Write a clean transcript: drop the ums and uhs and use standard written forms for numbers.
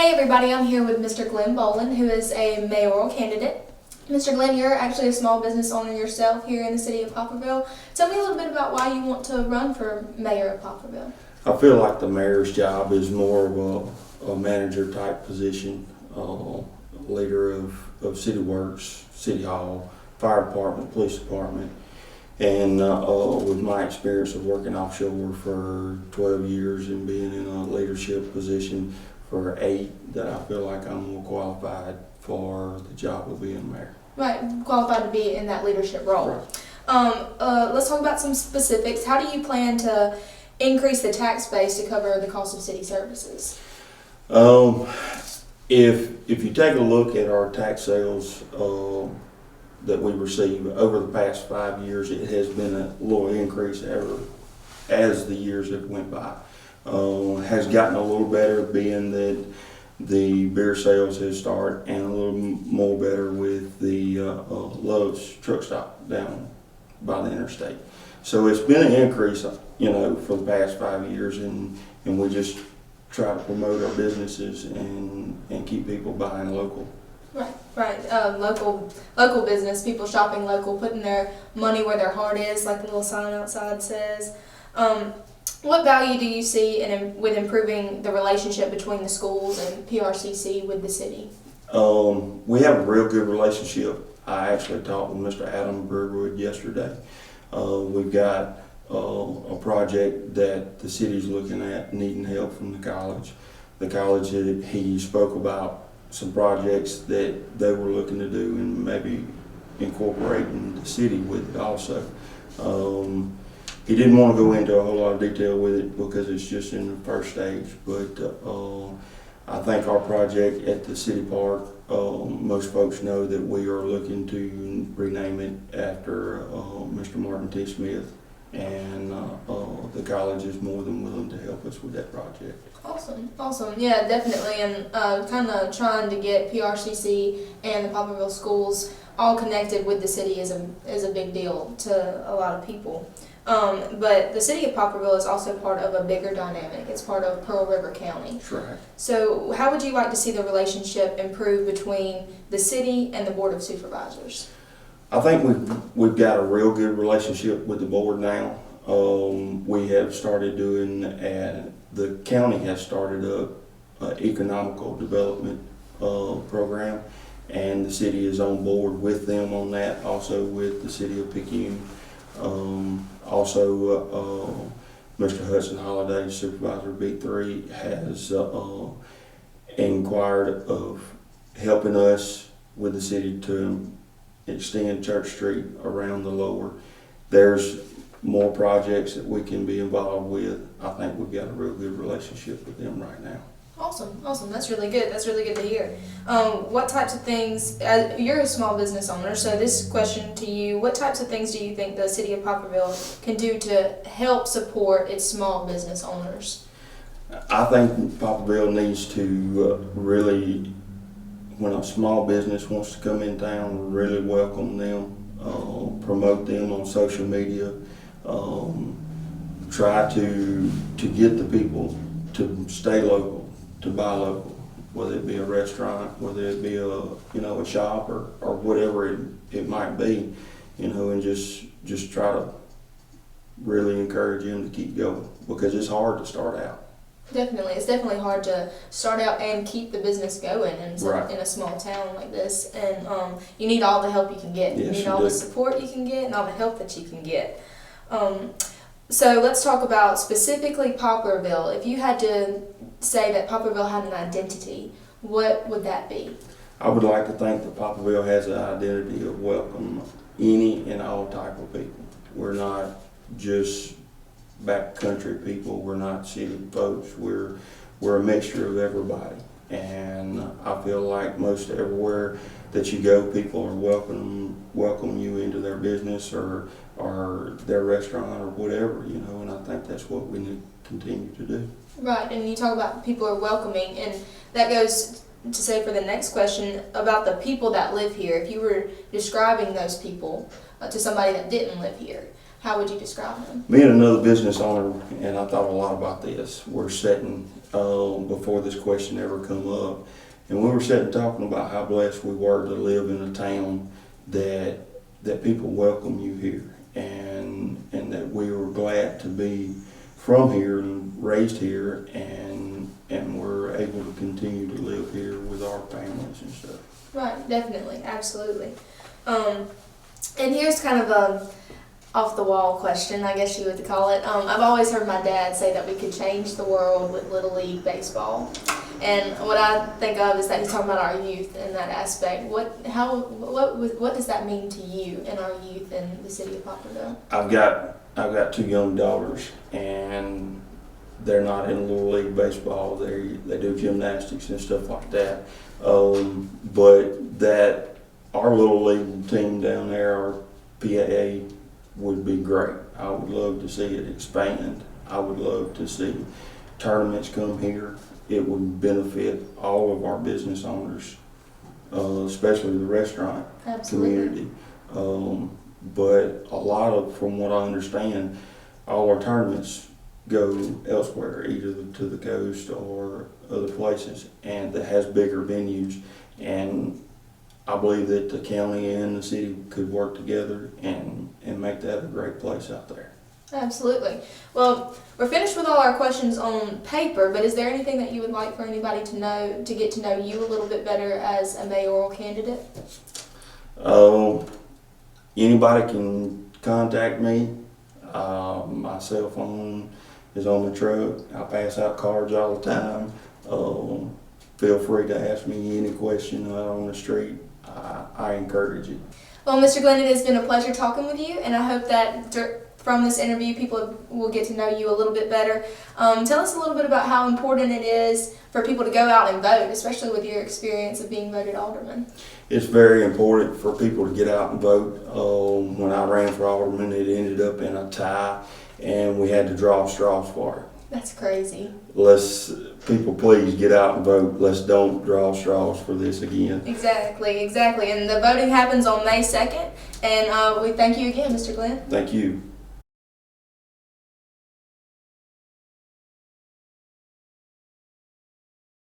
Hey everybody, I'm here with Mr. GlenBolin, who is a mayoral candidate. Mr. Glen, you're actually a small business owner yourself here in the city of Poplarville. Tell me a little bit about why you want to run for mayor of Poplarville. I feel like the mayor's job is more of a manager type position, leader of city works, city hall, fire department, police department. And with my experience of working offshore for 12 years and being in a leadership position for 8, that I feel like I'm more qualified for the job of being mayor. Right, qualified to be in that leadership role. Right. Let's talk about some specifics. How do you plan to increase the tax base to cover the cost of city services? If you take a look at our tax sales that we receive over the past 5 years, it has been a little increase as the years have went by. Has gotten a little better being that the beer sales has started, and a little more better with the Love's truck stop down by the interstate. So it's been an increase, for the past 5 years, and we just try to promote our businesses and keep people buying local. Right. Local business, people shopping local, putting their money where their heart is, like the little sign outside says. What value do you see with improving the relationship between the schools and PRCC with the city? We have a real good relationship. I actually talked with Mr. Adam Brewerwood yesterday. We've got a project that the city's looking at, needing help from the college. The college, he spoke about some projects that they were looking to do and maybe incorporating the city with it also. He didn't want to go into a whole lot of detail with it because it's just in the first stage, but I think our project at the city park, most folks know that we are looking to rename it after Mr. Martin T. Smith, and the college is more than willing to help us with that project. Awesome. Yeah, definitely, and kind of trying to get PRCC and the Poplarville schools all connected with the city is a big deal to a lot of people. But the city of Poplarville is also part of a bigger dynamic. It's part of Pearl River County. That's right. So how would you like to see the relationship improve between the city and the Board of Supervisors? I think we've got a real good relationship with the board now. We have started doing, the county has started up an economical development program, and the city is on board with them on that, also with the city of Picayune. Mr. Hudson Holliday, Supervisor B3, has inquired of helping us with the city to extend Church Street around the lower. There's more projects that we can be involved with. I think we've got a real good relationship with them right now. Awesome. That's really good. That's really good to hear. What types of things, you're a small business owner, so this question to you, what types of things do you think the city of Poplarville can do to help support its small business owners? I think Poplarville needs to really, when a small business wants to come in town, really welcome them, promote them on social media, try to get the people to stay local, to buy local, whether it be a restaurant, whether it be a shop or whatever it might be, and just try to really encourage them to keep going, because it's hard to start out. Definitely. It's definitely hard to start out and keep the business going in a small town like this. And you need all the help you can get. Yes, you need all the support you can get and all the help that you can get. So let's talk about specifically Poplarville. If you had to say that Poplarville had an identity, what would that be? I would like to think that Poplarville has an identity of welcome any and all type of people. We're not just backcountry people, we're not city folks, we're a mixture of everybody. And I feel like most everywhere that you go, people are welcome you into their business or their restaurant or whatever, and I think that's what we need to continue to do. Right, and you talk about people are welcoming, and that goes to say for the next question about the people that live here. If you were describing those people to somebody that didn't live here, How would you describe him? Me and another business owner, and I thought a lot about this, were sitting before this question ever come up, and we were sitting talking about how blessed we were to live in a town that people welcome you here, and that we were glad to be from here and raised here, and we're able to continue to live here with our families and stuff. Right, definitely, absolutely. And here's kind of a off-the-wall question, I guess you would call it. I've always heard my dad say that we could change the world with Little League baseball. And what I think of is that he's talking about our youth in that aspect. What does that mean to you and our youth in the city of Poplarville? I've got 2 young daughters, and they're not in Little League baseball. They do gymnastics and stuff like that. But that our Little League team down there, our PAA, would be great. I would love to see it expand. I would love to see tournaments come here. It would benefit all of our business owners, especially the restaurant community. But a lot of, from what I understand, all our tournaments go elsewhere, either to the coast or other places, and that has bigger venues. And I believe that the county and the city could work together and make that a great place out there. Absolutely. Well, we're finished with all our questions on paper, but is there anything that you would like for anybody to know, to get to know you a little bit better as a mayoral candidate? Anybody can contact me. My cell phone is on the truck. I pass out cards all the time. Feel free to ask me any question out on the street. I encourage it. Well, Mr. Glen, it has been a pleasure talking with you, and I hope that from this interview people will get to know you a little bit better. Tell us a little bit about how important it is for people to go out and vote, especially with your experience of being voted alderman. It's very important for people to get out and vote. When I ran for alderman, it ended up in a tie, and we had to draw straws for it. That's crazy. People please get out and vote. Let's don't draw straws for this again. Exactly. And the voting happens on May 2nd. And we thank you again, Mr. Glen. Thank you.